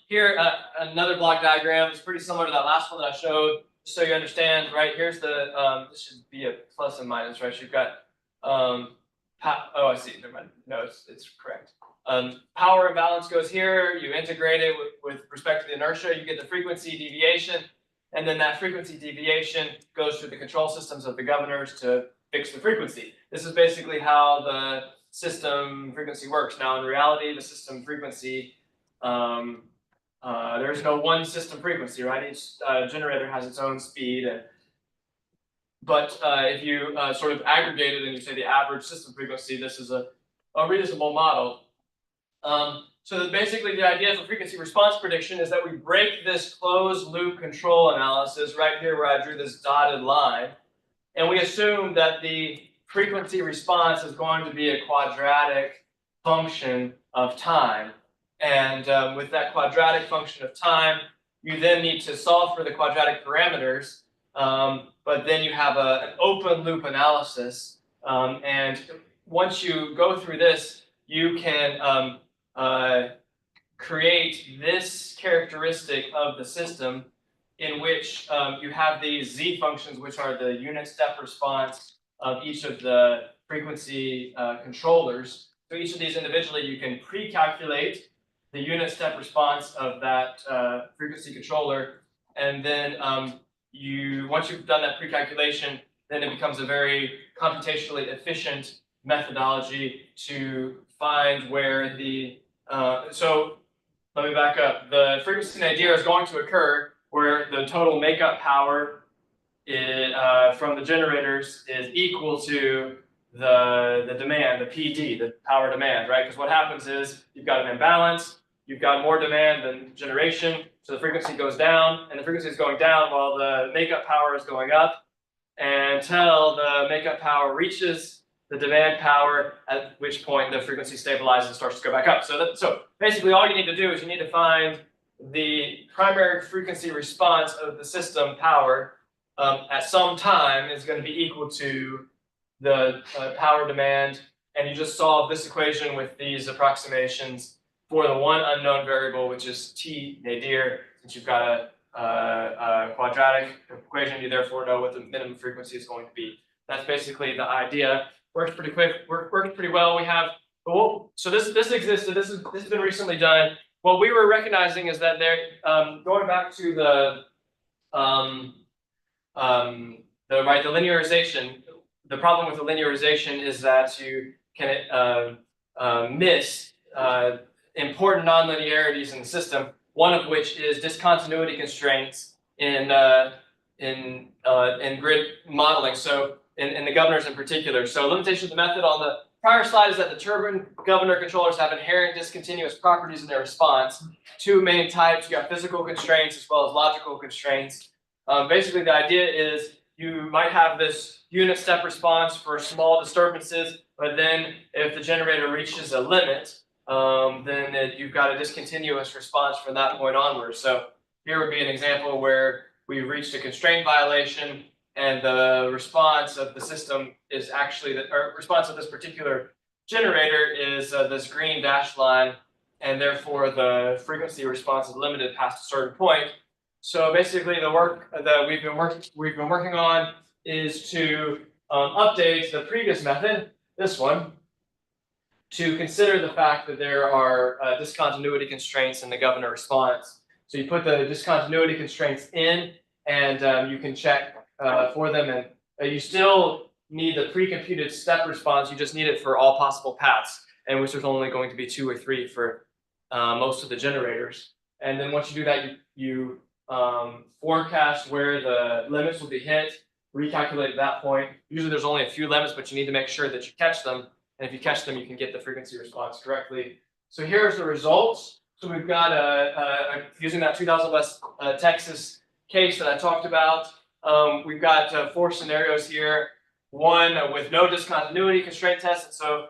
Here, another block diagram is pretty similar to that last one that I showed, just so you understand, right? Here's the, this should be a plus and minus, right? You've got, oh, I see, never mind. No, it's correct. Power imbalance goes here, you integrate it with respect to the inertia, you get the frequency deviation, and then that frequency deviation goes through the control systems of the governors to fix the frequency. This is basically how the system frequency works. Now, in reality, the system frequency, there's no one system frequency, right? Each generator has its own speed. But if you sort of aggregate it and you say the average system frequency, this is a reasonable model. So basically the idea for frequency response prediction is that we break this closed loop control analysis right here where I drew this dotted line, and we assume that the frequency response is going to be a quadratic function of time. And with that quadratic function of time, you then need to solve for the quadratic parameters, but then you have an open loop analysis. And once you go through this, you can create this characteristic of the system in which you have these z functions, which are the unit step response of each of the frequency controllers. So each of these individually, you can pre-calculate the unit step response of that frequency controller, and then once you've done that pre-calculation, then it becomes a very computationally efficient methodology to find where the so let me back up. The frequency nadir is going to occur where the total makeup power from the generators is equal to the demand, the PD, the power demand, right? Because what happens is you've got an imbalance, you've got more demand than generation, so the frequency goes down, and the frequency is going down while the makeup power is going up until the makeup power reaches the demand power, at which point the frequency stabilizes and starts to go back up. So basically all you need to do is you need to find the primary frequency response of the system power at some time is going to be equal to the power demand, and you just solve this equation with these approximations for the one unknown variable, which is T nadir. Since you've got a quadratic equation, you therefore know what the minimum frequency is going to be. That's basically the idea. Works pretty quick. Works pretty well. We have so this existed. This has been recently done. What we were recognizing is that there, going back to the linearization. The problem with the linearization is that you can miss important nonlinearities in the system. One of which is discontinuity constraints in grid modeling. So in the governors in particular. So limitations of the method on the prior slide is that the turbine governor controllers have inherent discontinuous properties in their response. Two main types: you got physical constraints as well as logical constraints. Basically, the idea is you might have this unit step response for small disturbances, but then if the generator reaches a limit, then you've got a discontinuous response from that point onward. So here would be an example where we reached a constraint violation, and the response of the system is actually response of this particular generator is this green dashed line, and therefore the frequency response is limited past a certain point. So basically, the work that we've been working on is to update the previous method, this one, to consider the fact that there are discontinuity constraints in the governor response. So you put the discontinuity constraints in, and you can check for them, and you still need the pre-computed step response. You just need it for all possible paths, and which there's only going to be 2 or 3 for most of the generators. And then once you do that, you forecast where the limits will be hit, recalculate at that point. Usually there's only a few limits, but you need to make sure that you catch them. And if you catch them, you can get the frequency response correctly. So here's the results. So we've got using that 2000 bus Texas case that I talked about. We've got 4 scenarios here. One with no discontinuity constraint test. And so,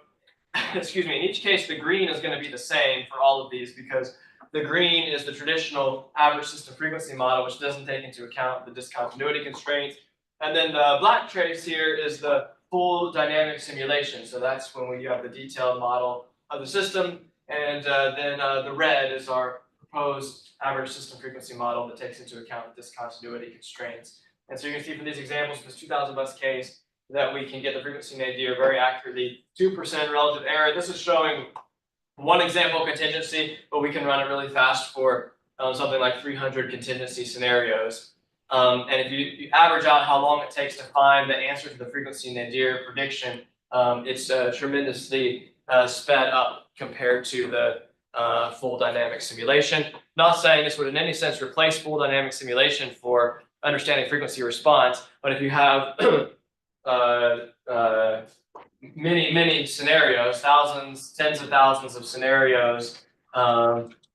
excuse me, in each case, the green is going to be the same for all of these because the green is the traditional average system frequency model, which doesn't take into account the discontinuity constraints. And then the black trace here is the full dynamic simulation. So that's when we have the detailed model of the system. And then the red is our proposed average system frequency model that takes into account the discontinuity constraints. And so you can see from these examples, this 2000 bus case, that we can get the frequency nadir very accurately, 2% relative error. This is showing one example contingency, but we can run it really fast for something like 300 contingency scenarios. And if you average out how long it takes to find the answer to the frequency nadir prediction, it's tremendously sped up compared to the full dynamic simulation. Not saying this would in any sense replace full dynamic simulation for understanding frequency response, but if you have many scenarios, thousands, tens of thousands of scenarios,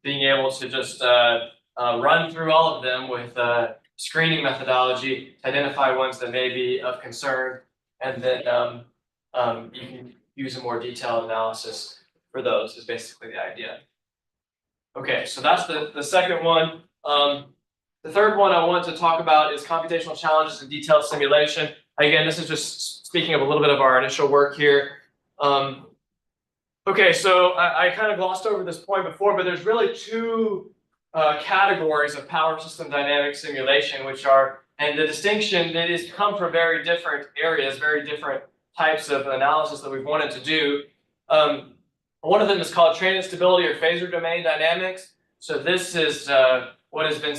being able to just run through all of them with screening methodology to identify ones that may be of concern, and then you can use a more detailed analysis for those is basically the idea. Okay, so that's the second one. The third one I want to talk about is computational challenges in detailed simulation. Again, this is just speaking of a little bit of our initial work here. Okay, so I kind of glossed over this point before, but there's really 2 categories of power system dynamic simulation, which are, and the distinction that is come from very different areas, very different types of analysis that we've wanted to do. One of them is called transient stability or phasor domain dynamics. So this is what has been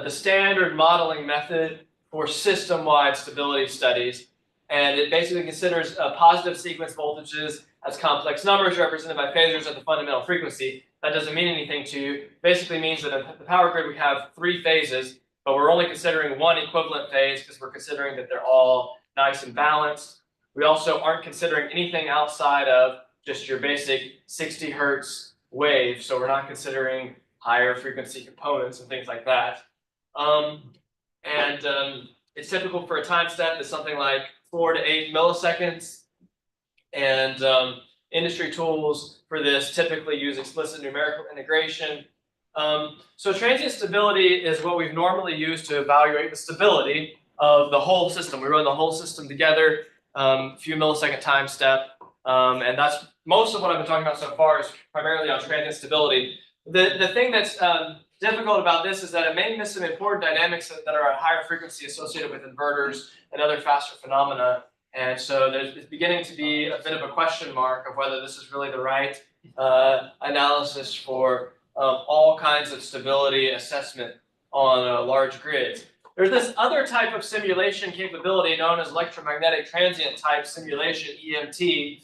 the standard modeling method for system-wide stability studies. And it basically considers positive sequence voltages as complex numbers represented by phasors at the fundamental frequency. That doesn't mean anything to you. Basically means that in the power grid we have 3 phases, but we're only considering one equivalent phase because we're considering that they're all nice and balanced. We also aren't considering anything outside of just your basic 60 hertz wave. So we're not considering higher frequency components and things like that. It's typical for a time step that's something like 4 to 8 milliseconds. And industry tools for this typically use explicit numerical integration. So transient stability is what we've normally used to evaluate the stability of the whole system. We run the whole system together, few millisecond time step, and that's most of what I've been talking about so far is primarily on transient stability. The thing that's difficult about this is that it may miss some important dynamics that are at higher frequency associated with inverters and other faster phenomena. And so it's beginning to be a bit of a question mark of whether this is really the right analysis for all kinds of stability assessment on large grids. There's this other type of simulation capability known as electromagnetic transient type simulation, EMT.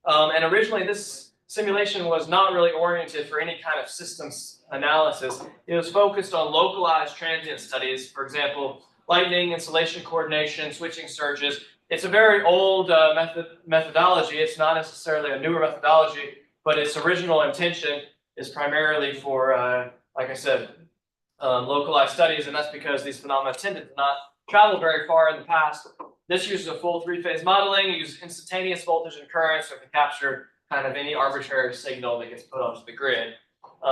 And originally this simulation was not really oriented for any kind of systems analysis. It was focused on localized transient studies, for example, lightning, insulation coordination, switching surges. It's a very old methodology. It's not necessarily a newer methodology, but its original intention is primarily for, like I said, localized studies, and that's because these phenomena tended to not travel very far in the past. This uses a full three-phase modeling. It uses instantaneous voltage and current, so it can capture kind of any arbitrary signal that gets put onto the grid.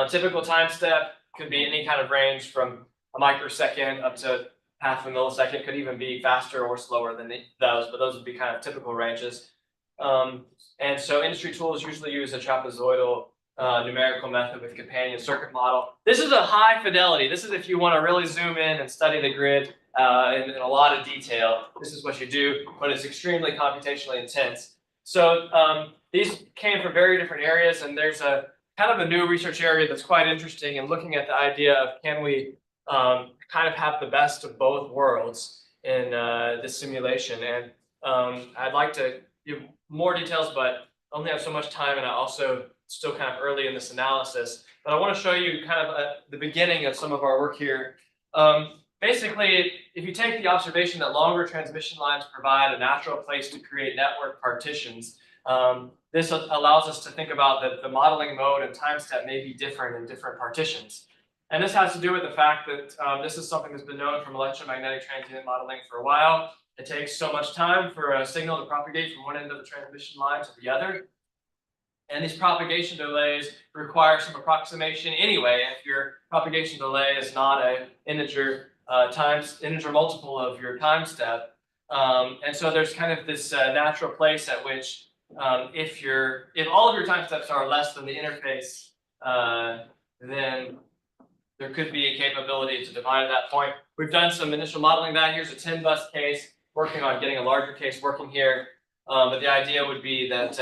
Typical time step could be any kind of range from a microsecond up to half a millisecond, could even be faster or slower than those, but those would be kind of typical ranges. And so industry tools usually use a trapezoidal numerical method with companion circuit model. This is a high fidelity. This is if you want to really zoom in and study the grid in a lot of detail. This is what you do, but it's extremely computationally intense. So these came from very different areas, and there's a kind of a new research area that's quite interesting in looking at the idea of can we kind of have the best of both worlds in this simulation. And I'd like to give more details, but I only have so much time, and I also still kind of early in this analysis. But I want to show you kind of the beginning of some of our work here. Basically, if you take the observation that longer transmission lines provide a natural place to create network partitions, this allows us to think about that the modeling mode and time step may be different in different partitions. And this has to do with the fact that this is something that's been known from electromagnetic transient modeling for a while. It takes so much time for a signal to propagate from one end of the transmission line to the other. And these propagation delays require some approximation anyway. If your propagation delay is not an integer multiple of your time step. And so there's kind of this natural place at which if all of your time steps are less than the interface, then there could be a capability to divide at that point. We've done some initial modeling of that. Here's a 10 bus case, working on getting a larger case working here. But the idea would be that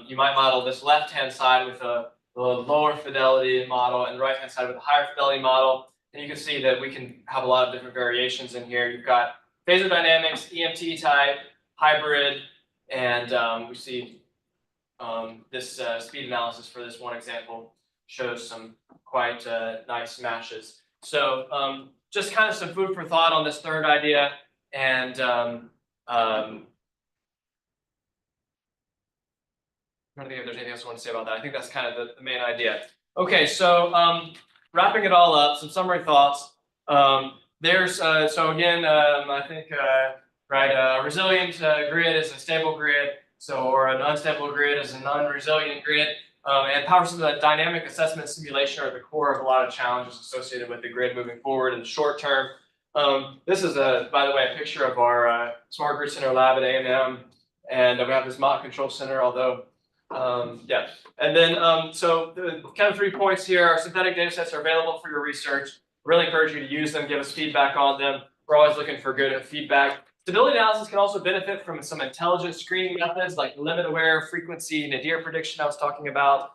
you might model this left-hand side with a lower fidelity model and the right-hand side with a higher fidelity model. And you can see that we can have a lot of different variations in here. You've got phasor dynamics, EMT type, hybrid, and we see this speed analysis for this one example shows some quite nice matches. So just kind of some food for thought on this third idea. And I'm trying to think if there's anything else I want to say about that. I think that's kind of the main idea. Okay, so wrapping it all up, some summary thoughts. So again, I think a resilient grid is a stable grid, or an unstable grid is a non-resilient grid. And power system dynamic assessment simulation are the core of a lot of challenges associated with the grid moving forward in the short term. This is, by the way, a picture of our Smart Grid Center lab at A&M, and we have this mock control center, although, yeah. And then, so the kind of 3 points here, our synthetic data sets are available for your research. Really encourage you to use them, give us feedback on them. We're always looking for good feedback. Stability analysis can also benefit from some intelligent screening methods like limit-aware frequency, nadir prediction I was talking about.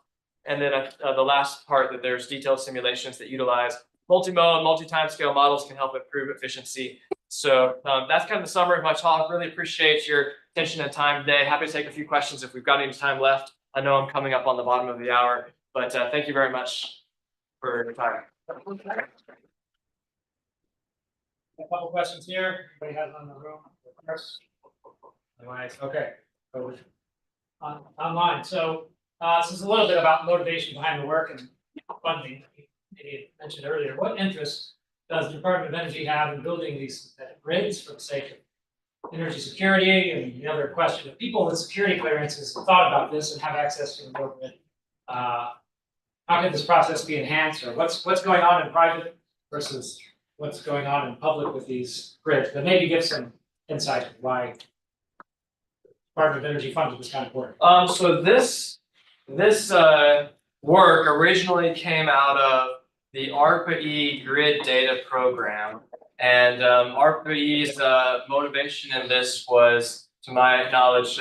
And then the last part, that there's detailed simulations that utilize multi-mode, multi-timescale models can help improve efficiency. So that's kind of the summary of my talk. Really appreciate your attention and time today. Happy to take a few questions if we've got any time left. I know I'm coming up on the bottom of the hour, but thank you very much for your time. A couple questions here. Anybody has on the room? Chris? Right, okay. So, online, so, this is a little bit about motivation behind the work and funding. You mentioned earlier, what interest does the Department of Energy have in building these synthetic grids for the sake of energy security? And the other question, if people with security clearances have thought about this and have access to the grid, how could this process be enhanced, or what's going on in private versus what's going on in public with these grids? But maybe give some insight to why Department of Energy funded this kind of work. So this work originally came out of the ARPA-E grid data program, and ARPA-E's motivation in this was, to my knowledge,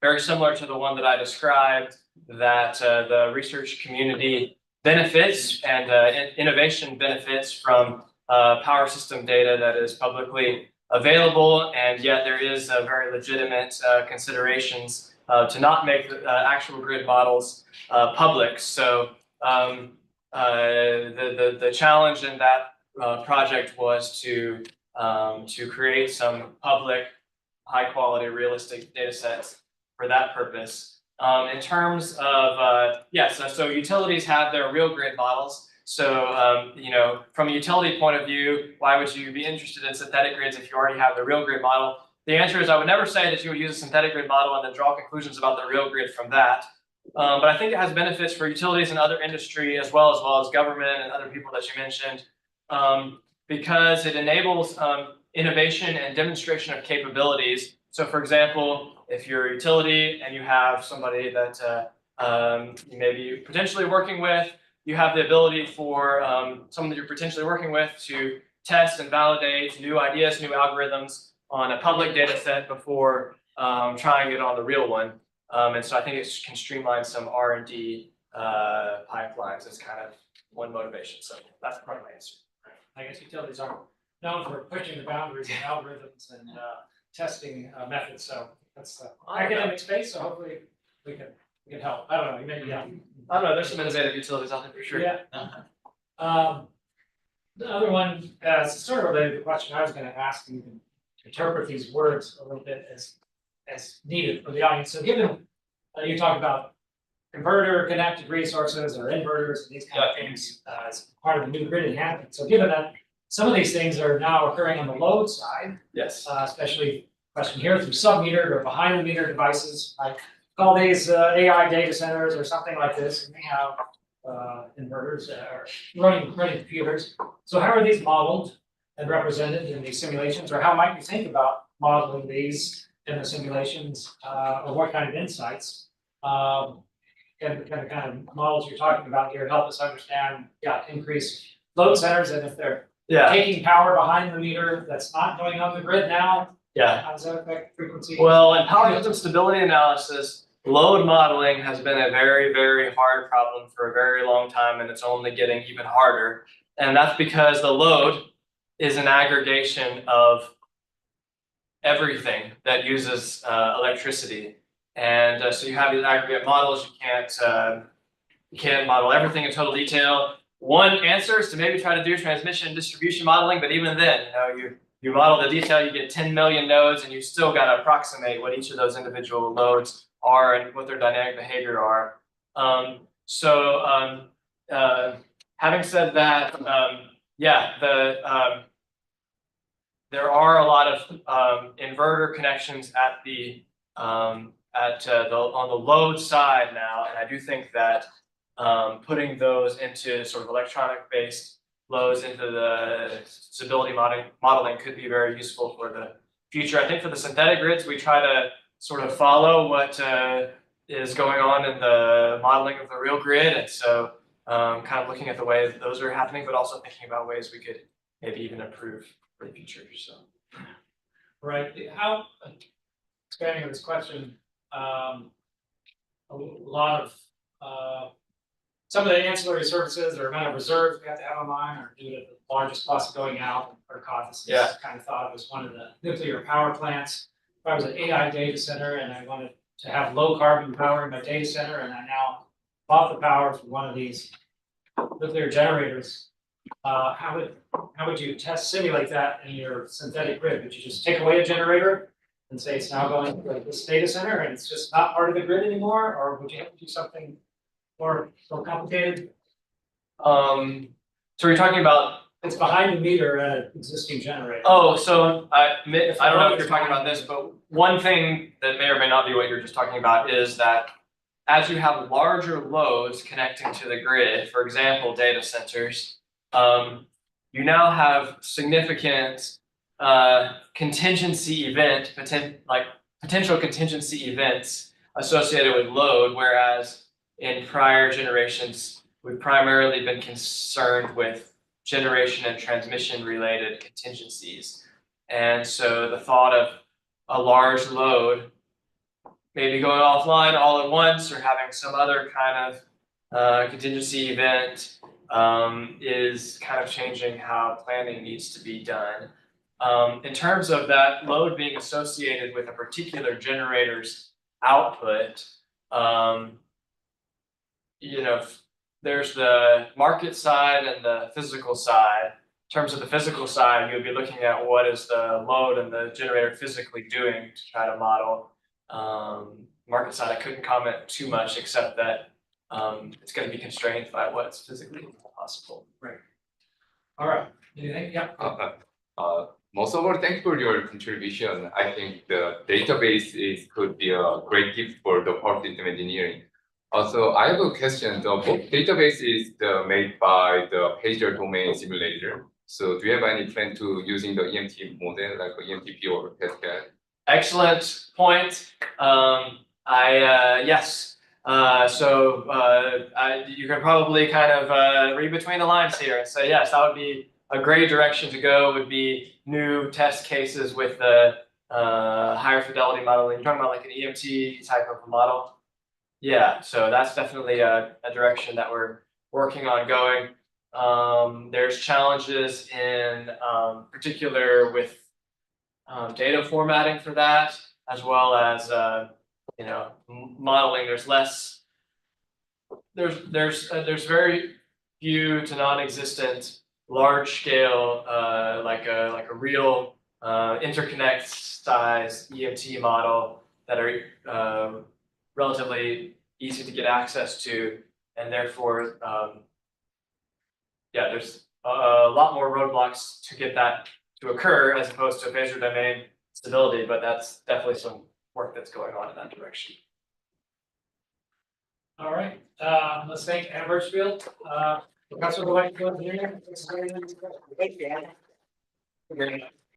very similar to the one that I described, that the research community benefits and innovation benefits from power system data that is publicly available, and yet there is very legitimate considerations to not make the actual grid models public. So the challenge in that project was to create some public, high quality, realistic data sets for that purpose. In terms of so utilities have their real grid models. So you know, from a utility point of view, why would you be interested in synthetic grids if you already have the real grid model? The answer is I would never say that you would use a synthetic grid model and then draw conclusions about the real grid from that. But I think it has benefits for utilities and other industry as well as government and other people that you mentioned, because it enables innovation and demonstration of capabilities. So for example, if you're a utility and you have somebody that you may be potentially working with, you have the ability for someone that you're potentially working with to test and validate new ideas, new algorithms on a public data set before trying it on the real one. And so I think it can streamline some R&D pipelines as kind of one motivation. So that's part of my answer. I guess utilities are known for pushing the boundaries of algorithms and testing methods. So that's the academic space. So hopefully we can help. I don't know. Maybe I don't know. There's some innovative utilities out there for sure. Yeah. The other one is sort of related to the question I was going to ask. You can interpret these words a little bit as needed for the audience. So given you talk about converter connected resources or inverters and these kind of things as part of the new grid enhancement. So given that some of these things are now occurring on the load side, yes, especially question here through sub-metered or behind the meter devices, like call these AI data centers or something like this, and they have inverters or running computers. So how are these modeled and represented in these simulations, or how might you think about modeling these in the simulations, or what kind of insights can the kind of models you're talking about here help us understand, increase load centers, and if they're taking power behind the meter that's not going on the grid now, how does that affect frequency? Well, in power system stability analysis, load modeling has been a very, very hard problem for a very long time, and it's only getting even harder. And that's because the load is an aggregation of everything that uses electricity. And so you have these aggregate models. You can't model everything in total detail. One answer is to maybe try to do transmission and distribution modeling, but even then, you model the detail, you get 10 million nodes, and you still got to approximate what each of those individual loads are and what their dynamic behavior are. Having said that, there are a lot of inverter connections on the load side now, and I do think that putting those into sort of electronic-based loads into the stability modeling could be very useful for the future. I think for the synthetic grids, we try to sort of follow what is going on in the modeling of the real grid, and so kind of looking at the way that those are happening, but also thinking about ways we could maybe even improve for the future. So, right. How, expanding on this question, a lot of some of the ancillary services or amount of reserves we have to have online are due to the largest cost going out, or cost. Kind of thought of as one of the nuclear power plants. If I was an AI data center and I wanted to have low carbon power in my data center, and I now bought the power from one of these nuclear generators, how would you simulate that in your synthetic grid? Would you just take away a generator and say it's now going to this data center and it's just not part of the grid anymore, or would you have to do something more complicated? So we're talking about. It's behind the meter at an existing generator. Oh, so I don't know if you're talking about this, but one thing that may or may not be what you're just talking about is that as you have larger loads connecting to the grid, for example, data centers, you now have significant potential contingency events associated with load, whereas in prior generations, we've primarily been concerned with generation and transmission related contingencies. And so the thought of a large load maybe going offline all at once or having some other kind of contingency event is kind of changing how planning needs to be done. In terms of that load being associated with a particular generator's output, there's the market side and the physical side. In terms of the physical side, you'll be looking at what is the load and the generator physically doing to try to model. Market side, I couldn't comment too much except that it's going to be constrained by what's physically possible. Right. All right. Anything? Yeah. Most of all, thanks for your contribution. I think the database could be a great gift for the power system engineering. Also, I have a question. The both database is made by the pager domain simulator. So do you have any plan to using the EMT model like EMTP or Pascal? Excellent point. Yes. You can probably kind of read between the lines here and say, yes, that would be a great direction to go, would be new test cases with the higher fidelity modeling. You're talking about like an EMT type of model? Yeah, so that's definitely a direction that we're working on going. There's challenges in particular with data formatting for that, as well as modeling. There's very few to non-existent large scale like a real interconnect size EMT model that are relatively easy to get access to, and therefore there's a lot more roadblocks to get that to occur as opposed to phasor domain stability, but that's definitely some work that's going on in that direction. All right. Let's thank Anna Birchfield, Professor of Electrical Engineering. Thank you, Anna.